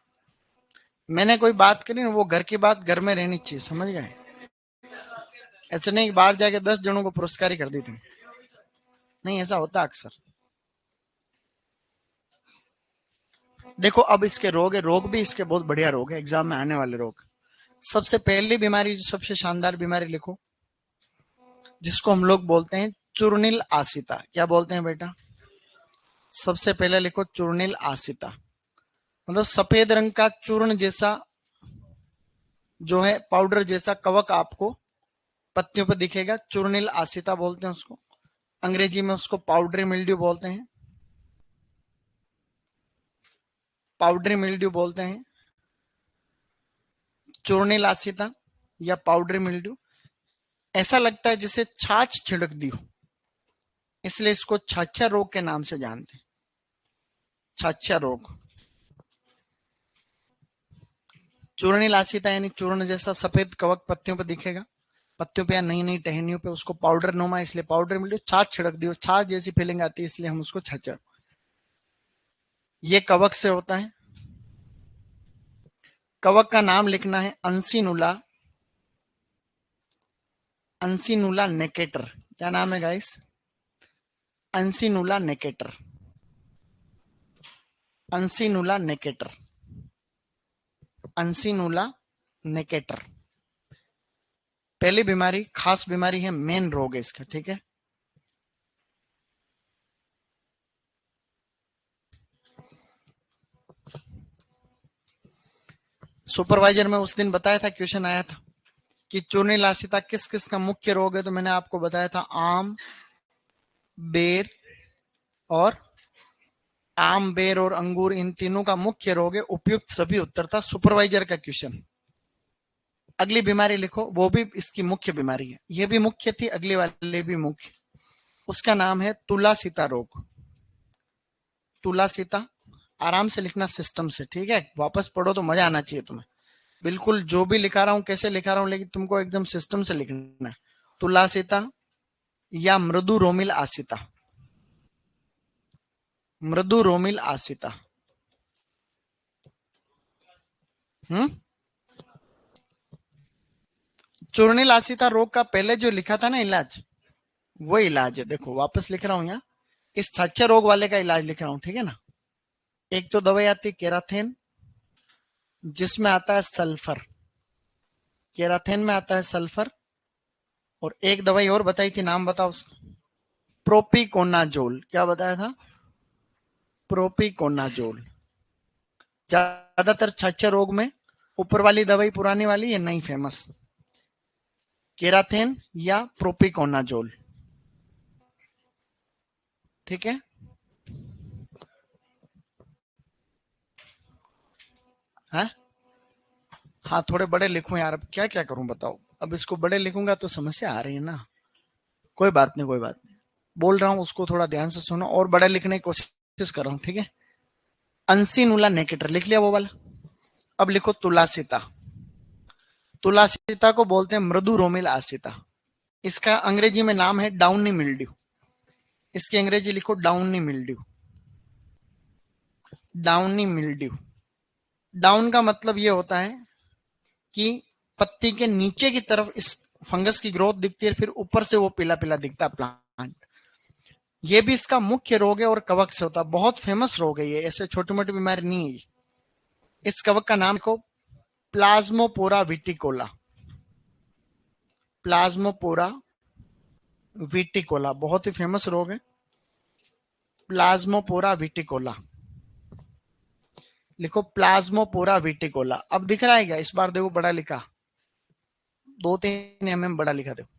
मैंने कोई बात करी ना, वो घर की बात घर में रहनी चाहिए, समझ गए? ऐसे नहीं बाहर जाके 10 जनों को पुरस्कार ही कर दी तुम, नहीं ऐसा होता अक्सर। देखो अब इसके रोग है, रोग भी इसके बहुत बढ़िया रोग है, एग्जाम में आने वाले रोग। सबसे पहली बीमारी, जो सबसे शानदार बीमारी लिखो, जिसको हम लोग बोलते हैं चूर्णिल आसिता। क्या बोलते हैं बेटा? सबसे पहले लिखो चूर्णिल आसिता, मतलब सफेद रंग का चूर्ण जैसा जो है, पाउडर जैसा कवक आपको पत्तियों पर दिखेगा, चूर्णिल आसिता बोलते हैं उसको। अंग्रेजी में उसको पाउडरी मिल्ड्यू बोलते हैं, पाउडरी मिल्ड्यू बोलते हैं, चूर्णिल आसिता या पाउडरी मिल्ड्यू। ऐसा लगता है जैसे छाछ छिड़क दी हो, इसलिए इसको छाछा रोग के नाम से जानते हैं, छाछा रोग। चूर्णिल आसिता यानी चूर्ण जैसा सफेद कवक पत्तियों पर दिखेगा, पत्तियों पे या नई नई टहनियों पे, उसको पाउडर नुमा, इसलिए पाउडर मिल्ड्यू। छाछ छिड़क दी हो, छाछ जैसी फीलिंग आती है, इसलिए हम उसको छाछा। ये कवक से होता है। कवक का नाम लिखना है अंसिनुला, अंसिनुला नेकेटर। क्या नाम है गाइस? अंसिनुला नेकेटर, अंसिनुला नेकेटर, अंसिनुला नेकेटर। पहली बीमारी खास बीमारी है, मेन रोग है इसका, ठीक है। सुपरवाइजर में उस दिन बताया था, क्वेश्चन आया था कि चूर्णिल आसिता किस किस का मुख्य रोग है, तो मैंने आपको बताया था आम, बेर और आम, बेर और अंगूर, इन तीनों का मुख्य रोग है। उपयुक्त सभी उत्तर था, सुपरवाइजर का क्वेश्चन। अगली बीमारी लिखो, वो भी इसकी मुख्य बीमारी है, ये भी मुख्य थी, अगली वाली भी मुख्य। उसका नाम है तुलासिता रोग। तुलासिता, आराम से लिखना सिस्टम से, ठीक है? वापस पढ़ो तो मजा आना चाहिए तुम्हें। बिल्कुल जो भी लिखा रहा हूं, कैसे लिखा रहा हूं, लेकिन तुमको एकदम सिस्टम से लिखना है। तुलासिता या मृदु रोमिल आसिता, मृदु रोमिल आसिता। हम्म। चूर्णिल आसिता रोग का पहले जो लिखा था ना इलाज, वो इलाज है। देखो वापस लिख रहा हूं यहाँ, इस छाछे रोग वाले का इलाज लिख रहा हूं, ठीक है ना। एक तो दवाई आती है केराथेन, जिसमें आता है सल्फर, केराथेन में आता है सल्फर। और एक दवाई और बताई थी, नाम बताओ उसका। प्रोपिकोनाजोल। क्या बताया था? प्रोपिकोनाजोल। ज्यादातर छाछे रोग में ऊपर वाली दवाई पुरानी वाली, ये नई फेमस, केराथेन या प्रोपिकोनाजोल, ठीक है। हाँ हाँ, थोड़े बड़े लिखूं यार, अब क्या क्या करूं बताओ। अब इसको बड़े लिखूंगा तो समस्या आ रही है ना। कोई बात नहीं, कोई बात नहीं, बोल रहा हूं उसको थोड़ा ध्यान से सुनो, और बड़ा लिखने की कोशिश कर रहा हूं, ठीक है। अंसिनुला नेकेटर लिख लिया वो वाला। अब लिखो तुलासिता। तुलासिता को बोलते हैं मृदु रोमिल आसिता। इसका अंग्रेजी में नाम है डाउनी मिल्ड्यू। इसकी अंग्रेजी लिखो downy mildew, downy mildew. Down का मतलब ये होता है कि पत्ती के नीचे की तरफ इस फंगस की ग्रोथ दिखती है, फिर ऊपर से वो पीला पीला दिखता है प्लांट। ये भी इसका मुख्य रोग है और कवक से होता है, बहुत फेमस रोग है ये, ऐसे छोटी मोटी बीमारी नहीं है। इस कवक का नाम को प्लाज्मोपोरा विटिकोला, प्लाज्मोपोरा विटिकोला, बहुत ही फेमस रोग है, प्लाज्मोपोरा विटिकोला। लिखो प्लाज्मोपोरा विटिकोला। अब दिख रहा है क्या? इस बार देखो बड़ा लिखा, 2-3 बड़ा लिखा देखो,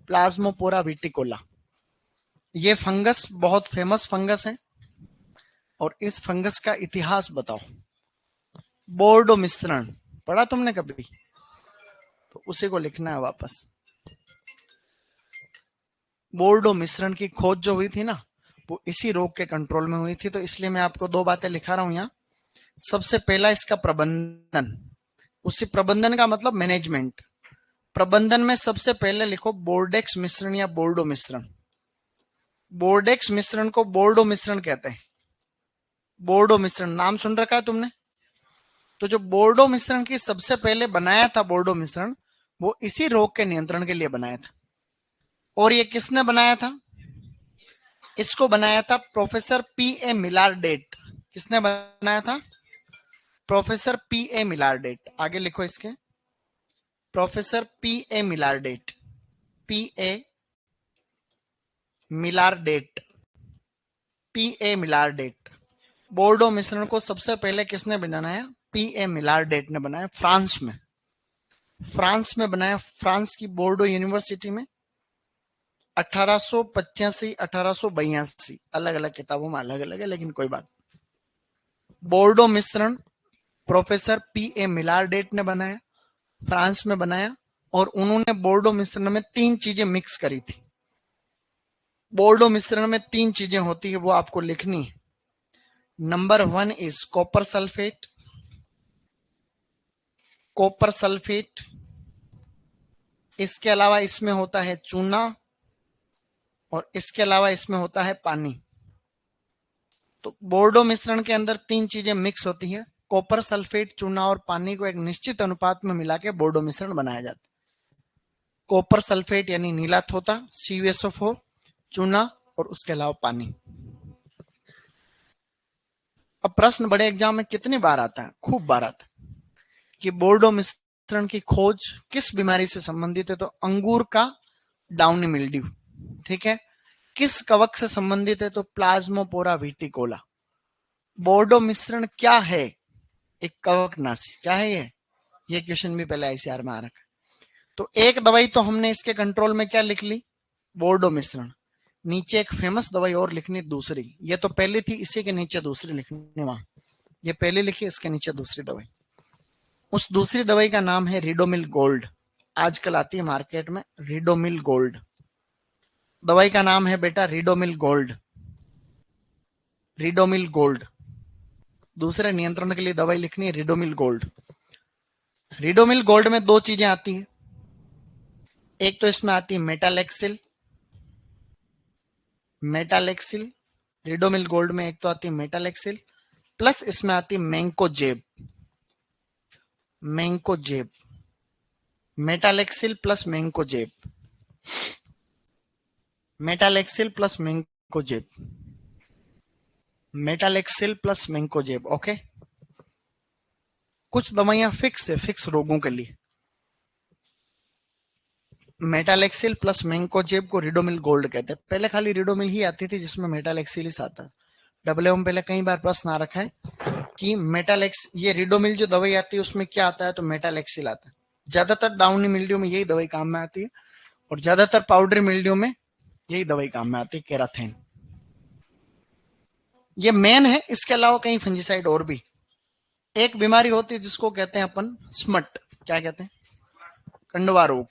प्लाज्मोपोरा विटिकोला। ये फंगस बहुत फेमस फंगस है, और इस फंगस का इतिहास बताओ। बोर्डो मिश्रण पढ़ा तुमने कभी? तो उसी को लिखना है वापस। बोर्डो मिश्रण की खोज जो हुई थी ना, वो इसी रोग के कंट्रोल में हुई थी, तो इसलिए मैं आपको दो बातें लिखा रहा हूं यहाँ। सबसे पहला इसका प्रबंधन, उसी प्रबंधन का मतलब मैनेजमेंट। प्रबंधन में सबसे पहले लिखो बोर्डेक्स मिश्रण या बोर्डो मिश्रण। बोर्डेक्स मिश्रण को बोर्डो मिश्रण कहते हैं, बोर्डो मिश्रण नाम सुन रखा है तुमने? तो जो बोर्डो मिश्रण की सबसे पहले बनाया था बोर्डो मिश्रण, वो इसी रोग के नियंत्रण के लिए बनाया था। और ये किसने बनाया था? इसको बनाया था प्रोफेसर पी ए मिलारडेट। किसने बनाया था? Professor P A Millardet. आगे लिखो इसके, professor P A Millardet, P A Millardet, P A Millardet. Bordeaux मिश्रण को सबसे पहले किसने बनाया? पी ए मिलारडेट ने बनाया, फ्रांस में। फ्रांस में बनाया, फ्रांस की बोर्डो यूनिवर्सिटी में 1885 1882, अलग अलग किताबों में अलग अलग है, लेकिन कोई बात। बोर्डो मिश्रण प्रोफेसर पी ए मिलारडेट ने बनाया, फ्रांस में बनाया, और उन्होंने बोर्डो मिश्रण में 3 चीजें मिक्स करी थी। बोर्डो मिश्रण में 3 चीजें होती है, वो आपको लिखनी है। Number 1 is copper sulphate, copper sulphate. इसके अलावा इसमें होता है चूना, और इसके अलावा इसमें होता है पानी। तो बोर्डो मिश्रण के अंदर 3 चीजें मिक्स होती है, कॉपर सल्फेट, चूना और पानी को एक निश्चित अनुपात में मिला के बोर्डो मिश्रण बनाया जाता है। कॉपर सल्फेट यानी नीला थोथा, CuSO4, चूना और उसके अलावा पानी। अब प्रश्न बड़े एग्जाम में कितनी बार आता है? खूब बार आता है कि बोर्डो मिश्रण की खोज किस बीमारी से संबंधित है? तो अंगूर का डाउनी मिल्ड्यू। ठीक है। किस कवक से संबंधित है? तो प्लाज्मोपोरा विटिकोला। बोर्डो मिश्रण क्या है? एक कवकनाशी। क्या है ये क्वेश्चन भी पहले ICR में आ रखा है। तो एक दवाई तो हमने इसके कंट्रोल में क्या लिख ली? बोर्डो मिश्रण। नीचे एक फेमस दवाई और लिखनी दूसरी, ये तो पहली थी, इसी के नीचे दूसरी लिखनी। वहां ये पहले लिखी, इसके नीचे दूसरी दवाई। उस दूसरी दवाई का नाम है रिडोमिल गोल्ड। आजकल आती है मार्केट में रिडोमिल गोल्ड। दवाई का नाम है बेटा रिडोमिल गोल्ड, रिडोमिल गोल्ड। दूसरे नियंत्रण के लिए दवाई लिखनी है रिडोमिल गोल्ड। रिडोमिल गोल्ड में 2 चीजें आती है। एक तो इसमें आती है मेटालेक्सिल, मेटालेक्सिल। रिडोमिल गोल्ड में एक तो आती है मेटालेक्सिल, प्लस इसमें आती है mancozeb, mancozeb. Metalaxyl plus mancozeb, metalaxyl plus mancozeb, metalaxyl plus mancozeb. Okay. कुछ दवाइयां फिक्स है, फिक्स रोगों के लिए। मेटालेक्सिल प्लस मैंकोजेब को रिडोमिल गोल्ड कहते हैं। पहले खाली रिडोमिल ही आती थी जिसमें मेटालेक्सिल आता है। डब्ल्यू में पहले कई बार प्रश्न आ रखा है कि मेटालेक्स, ये रिडोमिल जो दवाई आती है उसमें क्या आता है? तो मेटालेक्सिल आता है। ज्यादातर डाउनी मिल्ड्यू में यही दवाई काम में आती है, और ज्यादातर पाउडर मिल्ड्यू में यही दवाई काम में आती है, केराथेन। ये मेन है। इसके अलावा कई फंजीसाइड और भी। एक बीमारी होती है जिसको कहते हैं अपन स्मट। क्या कहते हैं? कंडवा रोग।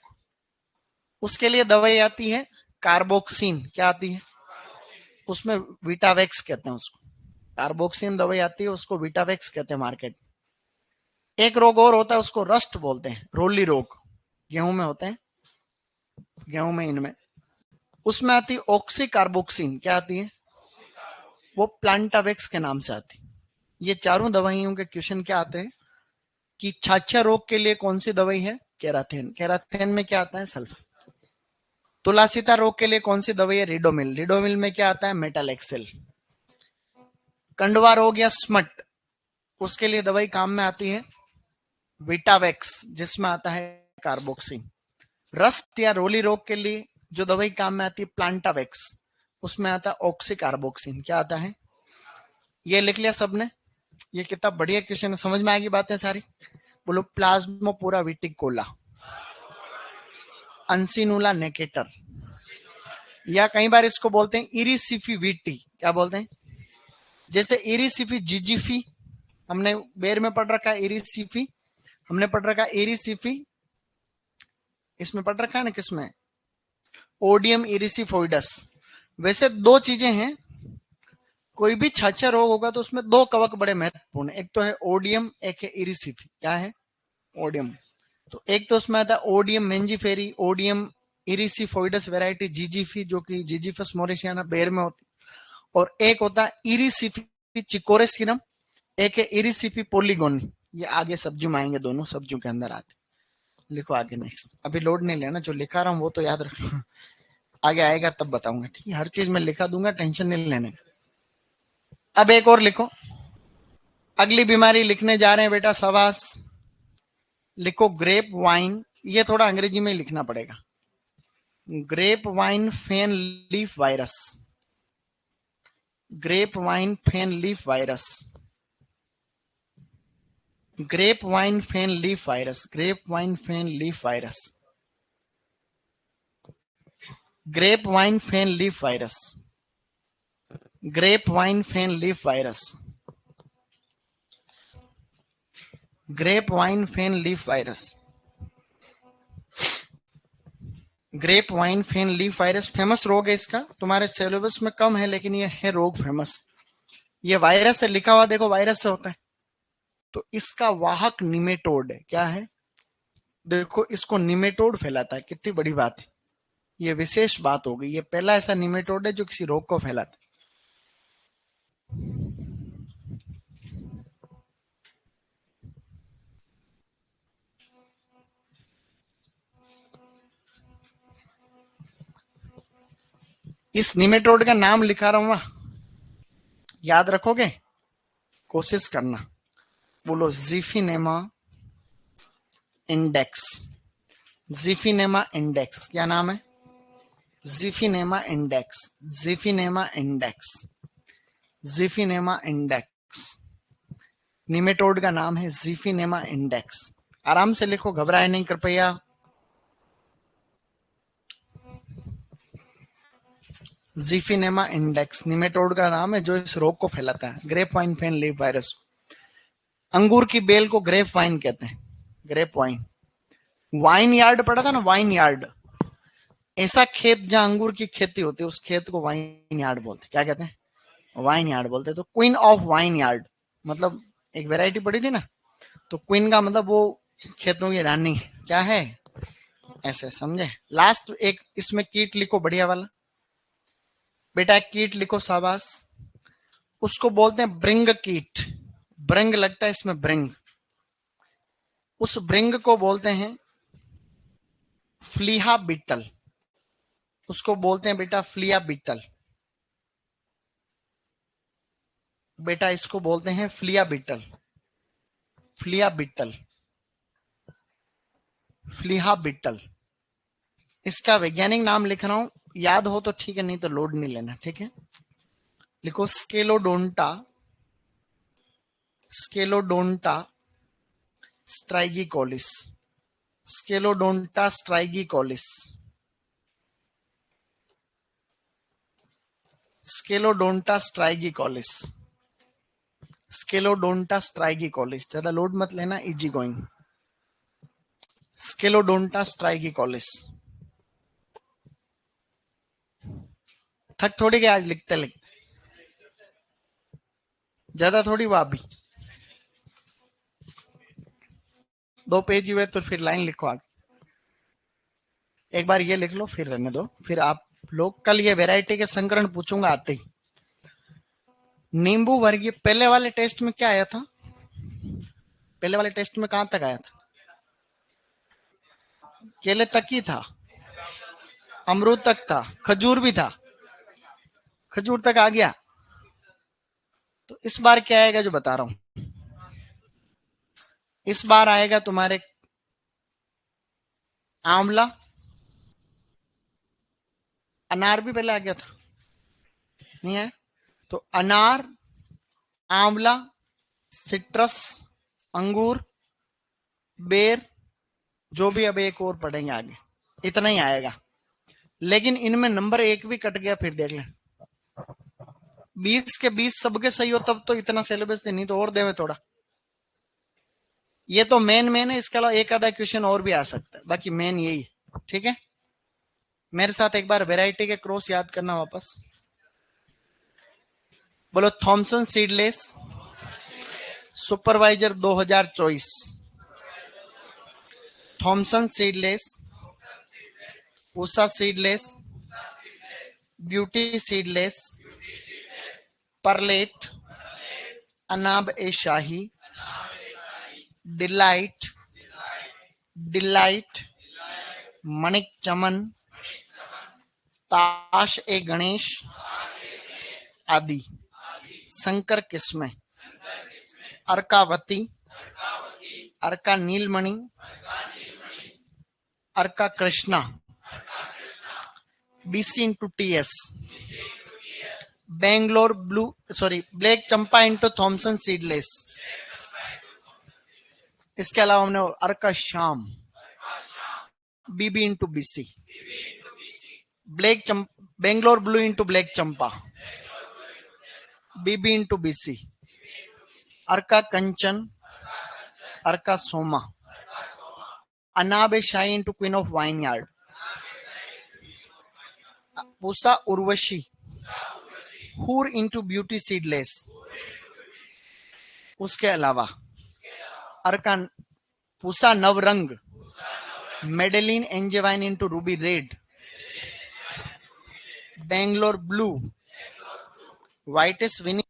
उसके लिए दवाई आती है कार्बोक्सिन। क्या आती है? उसमें विटावेक्स कहते हैं उसको। कार्बोक्सिन दवाई आती है, उसको विटावेक्स कहते हैं मार्केट। एक रोग और होता है, उसको रस्ट बोलते हैं, रोली रोग। गेहूं में होते हैं, गेहूं में, इनमें। उसमें आती है ऑक्सी कार्बोक्सिन। क्या आती है? वो प्लांटावेक्स के नाम से आती है। ये चारों दवाइयों के क्वेश्चन क्या आते हैं कि छाछा रोग के लिए कौन सी दवाई है? केराथेन। केराथेन में क्या आता है? सल्फर। तुलासिता रोग के लिए कौन सी दवाई है? रिडोमिल। रिडोमिल में क्या आता है? मेटालेक्सिल। कंडवा रोग या स्मट, उसके लिए दवाई काम में आती है विटावेक्स, जिसमें आता है कार्बोक्सिन। रस्ट या रोली रोग के लिए जो दवाई काम में आती है प्लांटावेक्स, उसमें आता है ऑक्सी कार्बोक्सिन। क्या आता है? ये लिख लिया सबने? ये कितना बढ़िया क्वेश्चन है, समझ में आएगी बातें सारी? बोलो। प्लाज्मोपोरा विटिकोला, अंसिनुला नेकेटर, या कई बार इसको बोलते हैं इरिसिफी वीटी। क्या बोलते हैं? जैसे इरिसिफी जिजिफी, हमने बेर में पढ़ रखा है इरिसिफी, हमने पढ़ रखा है इरिसिफी, इसमें पढ़ रखा है ना किसमें? ओडियम इरिसिफोइडस। वैसे 2 चीजें हैं, कोई भी छाछा रोग होगा तो उसमें 2 कवक बड़े महत्वपूर्ण है, एक तो है ओडियम, एक है इरिसिफी। क्या है? ओडियम। तो एक तो उसमें आता है ओडियम मेंजिफेरी, ओडियम इरिसिफोइडस वैरायटी जीजीफी, जो कि जीजीफस मोरिशियाना बेर में होती, और एक होता है इरिसिफी चिकोरेसिनम, एक है इरिसिफी पोलीगोनी। ये आगे सब्जी में आएंगे, दोनों सब्जियों के अंदर आते। लिखो आगे नेक्स्ट। अभी लोड नहीं लेना, जो लिखा रहा हूँ वो तो याद रखना, आगे आएगा तब बताऊंगा, ठीक है। हर चीज में लिखा दूंगा, टेंशन नहीं लेने। अब एक और लिखो, अगली बीमारी लिखने जा रहे हैं बेटा, शाबाश। लिखो ग्रेप वाइन, ये थोड़ा अंग्रेजी में लिखना पड़ेगा। ग्रेप वाइन फेन लीफ वायरस, ग्रेप वाइन फेन लीफ वायरस, ग्रेप वाइन फेन लीफ वायरस, ग्रेप वाइन फेन लीफ वायरस, ग्रेप वाइन फेन लीफ वायरस, ग्रेप वाइन फेन लीफ वायरस, ग्रेप वाइन फेन लीफ वायरस, ग्रेप वाइन फेन लीफ वायरस फेमस रोग है इसका, तुम्हारे सिलेबस में कम है लेकिन ये है रोग फेमस। ये वायरस से लिखा हुआ देखो, वायरस से होता है। तो इसका वाहक निमेटोड है, क्या है देखो, इसको निमेटोड फैलाता है, कितनी बड़ी बात है, ये विशेष बात हो गई। ये पहला ऐसा निमेटोड है जो किसी रोग को फैलाता है। इस निमेटोड का नाम लिखा रहा हूं, याद रखोगे, कोशिश करना। बोलो जिफिनेमा इंडेक्स, जिफिनेमा इंडेक्स, क्या नाम है, जिफिनेमा इंडेक्स, जिफिनेमा इंडेक्स, जिफिनेमा इंडेक्स, निमेटोड का नाम है जिफिनेमा इंडेक्स। आराम से लिखो, घबराए नहीं कृपया। जिफिनेमा इंडेक्स निमेटोड का नाम है जो इस रोग को फैलाता है, ग्रेप वाइन फेन लीफ वायरस। अंगूर की बेल को ग्रेप वाइन कहते हैं, ग्रेप वाइन। वाइन यार्ड पढ़ा था ना, वाइन यार्ड, ऐसा खेत जहां अंगूर की खेती होती है उस खेत को वाइन यार्ड बोलते हैं। क्या कहते हैं, वाइन यार्ड बोलते हैं। तो क्वीन ऑफ वाइन यार्ड मतलब एक वेराइटी पड़ी थी ना, तो क्वीन का मतलब वो खेतों की रानी, क्या है, ऐसे समझे। लास्ट एक इसमें कीट लिखो बढ़िया वाला, बेटा एक कीट लिखो शाबाश। उसको बोलते हैं ब्रिंग कीट, ब्रिंग लगता है इसमें, ब्रिंग। उस ब्रिंग को बोलते हैं फ्लीहा बीटल, उसको बोलते हैं बेटा फ्लिया बीटल, बेटा इसको बोलते हैं flea beetle, flea beetle, flea beetle. इसका वैज्ञानिक नाम लिख रहा हूं, याद हो तो ठीक है, नहीं तो लोड नहीं लेना, ठीक है। लिखो स्केलोडोंटा, स्केलोडोंटा स्ट्राइगिकोलिस, स्केलोडोंटा स्ट्राइगिकोलिस, स्केलोडोंटा स्ट्राइगिकोलिस, स्केलोडोंटा स्ट्राइगिकोलिस। ज्यादा लोड मत लेना, इजी गोइंग। स्केलोडोंटा स्ट्राइगिकोलिस। थक थोड़ी गए आज लिखते लिखते, ज्यादा थोड़ी हुआ अभी, 2 पेज हुए तो फिर लाइन लिखो आगे। एक बार ये लिख लो फिर रहने दो, फिर आप लोग कल ये वैरायटी के संकरण पूछूंगा आते ही। नींबू वर्गीय पहले वाले टेस्ट में क्या आया था, पहले वाले टेस्ट में कहां तक आया था, केले तक ही था, अमरूद तक था, खजूर भी था, खजूर तक आ गया। तो इस बार क्या आएगा जो बता रहा हूं, इस बार आएगा तुम्हारे आंवला, अनार भी पहले आ गया था, नहीं है, तो अनार, आंवला, सिट्रस, अंगूर, बेर, जो भी अब एक और पढ़ेंगे आगे, इतना ही आएगा। लेकिन इनमें नंबर 1 भी कट गया, फिर देख लें, 20 के 20 सबके सही हो तब तो इतना सिलेबस दे, नहीं तो और देवे थोड़ा। ये तो मेन है, इसके अलावा एक आधा क्वेश्चन और भी आ सकता है, बाकी मेन यही है, ठीक है। मेरे साथ एक बार वैरायटी के क्रॉस याद करना वापस। बोलो Thompson Seedless supervisor 2024, Thompson Seedless, Usha Seedless, beauty Seedless, Perlette, Anab e Shahi, Delight, Delight, Manik Chaman, Tash e Ganesh आदि। शंकर किस्में, Arkavati, Arka Neelamani, Arka Krishna, BC into TS, Bangalore Blue, sorry Black Champa into Thompson Seedless. इसके अलावा हमने Arka Shyam, BB into BC, Black Bangalore Blue into Black Champa, BB into BC, Arka Kanchan, Arka Soma, Anabe Shahi into queen of vineyard, Pusa Urvashi, Hur into Beauty Seedless. उसके अलावा Arka Pusa Navrang, Madeleine Angevine into Ruby Red, Bangalore Blue, व्हाइटेस्ट विनिंग